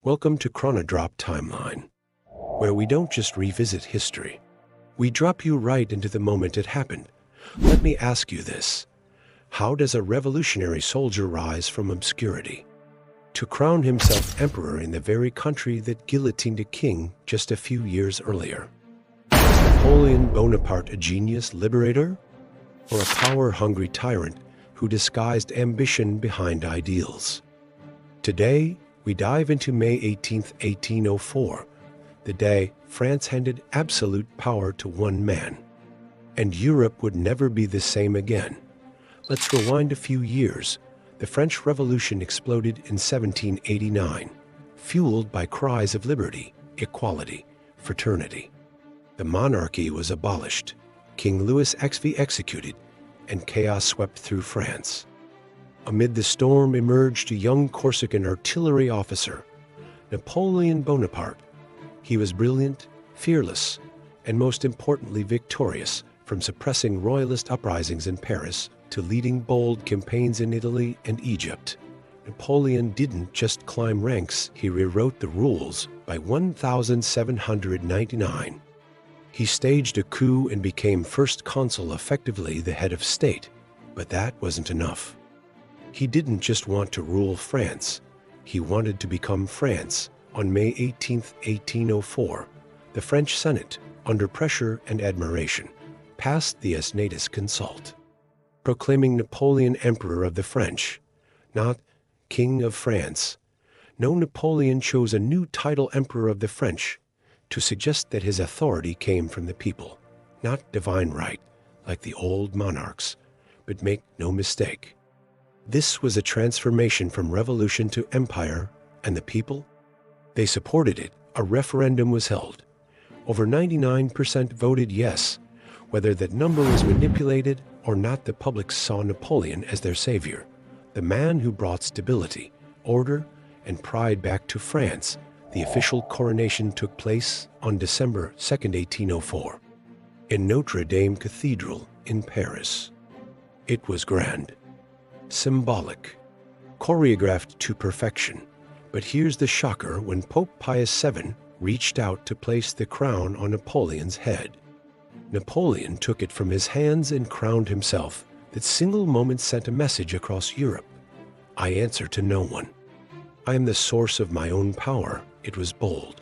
Welcome to ChronoDrop Timeline, where we don't just revisit history. We drop you right into the moment it happened. Let me ask you this. How does a revolutionary soldier rise from obscurity to crown himself emperor in the very country that guillotined a king just a few years earlier? Was Napoleon Bonaparte a genius liberator or a power-hungry tyrant who disguised ambition behind ideals? Today, we dive into May 18, 1804, the day France handed absolute power to one man. And Europe would never be the same again. Let's rewind a few years. The French Revolution exploded in 1789, fueled by cries of liberty, equality, fraternity. The monarchy was abolished, King Louis XVI executed, and chaos swept through France. Amid the storm emerged a young Corsican artillery officer, Napoleon Bonaparte. He was brilliant, fearless, and most importantly victorious, from suppressing royalist uprisings in Paris to leading bold campaigns in Italy and Egypt. Napoleon didn't just climb ranks, he rewrote the rules by 1799. He staged a coup and became first consul, effectively the head of state. But that wasn't enough. He didn't just want to rule France, he wanted to become France. On May 18, 1804, the French Senate, under pressure and admiration, passed the Natus Consult, proclaiming Napoleon Emperor of the French, not King of France. No, Napoleon chose a new title, Emperor of the French, to suggest that his authority came from the people, not divine right, like the old monarchs. But make no mistake, this was a transformation from revolution to empire, and the people? They supported it. A referendum was held. Over 99% voted yes. Whether that number was manipulated or not, the public saw Napoleon as their savior, the man who brought stability, order, and pride back to France. The official coronation took place on December 2, 1804, in Notre Dame Cathedral in Paris. It was grand, symbolic, choreographed to perfection. But here's the shocker: when Pope Pius VII reached out to place the crown on Napoleon's head, Napoleon took it from his hands and crowned himself. That single moment sent a message across Europe. I answer to no one. I am the source of my own power. It was bold,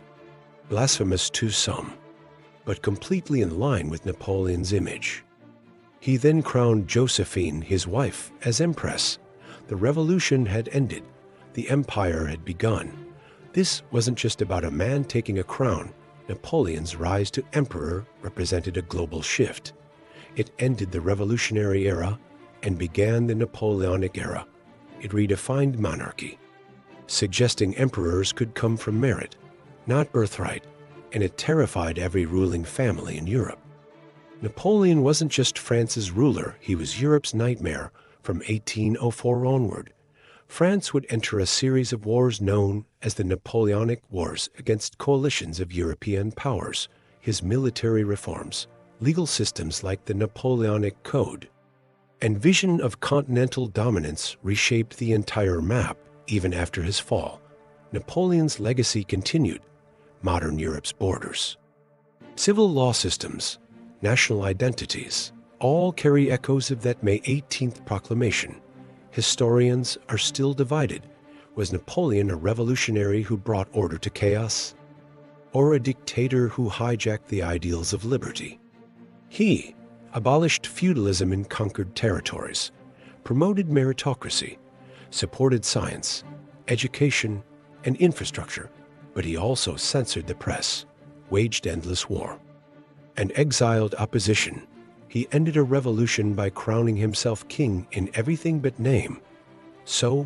blasphemous to some, but completely in line with Napoleon's image. He then crowned Josephine, his wife, as empress. The revolution had ended. The empire had begun. This wasn't just about a man taking a crown. Napoleon's rise to emperor represented a global shift. It ended the revolutionary era and began the Napoleonic era. It redefined monarchy, suggesting emperors could come from merit, not birthright, and it terrified every ruling family in Europe. Napoleon wasn't just France's ruler, he was Europe's nightmare. From 1804 onward, France would enter a series of wars known as the Napoleonic Wars against coalitions of European powers. His military reforms, legal systems like the Napoleonic Code, and vision of continental dominance reshaped the entire map. Even after his fall, Napoleon's legacy continued. Modern Europe's borders, civil law systems, national identities, all carry echoes of that May 18th proclamation. Historians are still divided. Was Napoleon a revolutionary who brought order to chaos, or a dictator who hijacked the ideals of liberty? He abolished feudalism in conquered territories, promoted meritocracy, supported science, education, and infrastructure, but he also censored the press, waged endless war, and exiled opposition. He ended a revolution by crowning himself king in everything but name. So,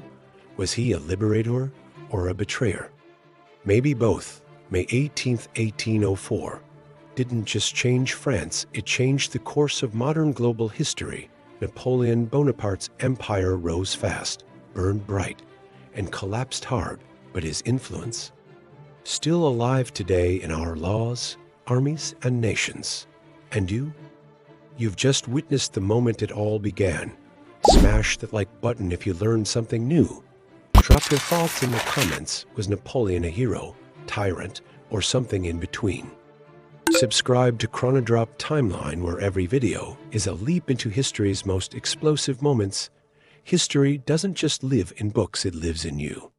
was he a liberator or a betrayer? Maybe both. May 18, 1804 didn't just change France, it changed the course of modern global history. Napoleon Bonaparte's empire rose fast, burned bright, and collapsed hard, but his influence, still alive today in our laws, armies, and nations. And you? You've just witnessed the moment it all began. Smash that like button if you learned something new. Drop your thoughts in the comments. Was Napoleon a hero, tyrant, or something in between? Subscribe to ChronoDrop Timeline, where every video is a leap into history's most explosive moments. History doesn't just live in books, it lives in you.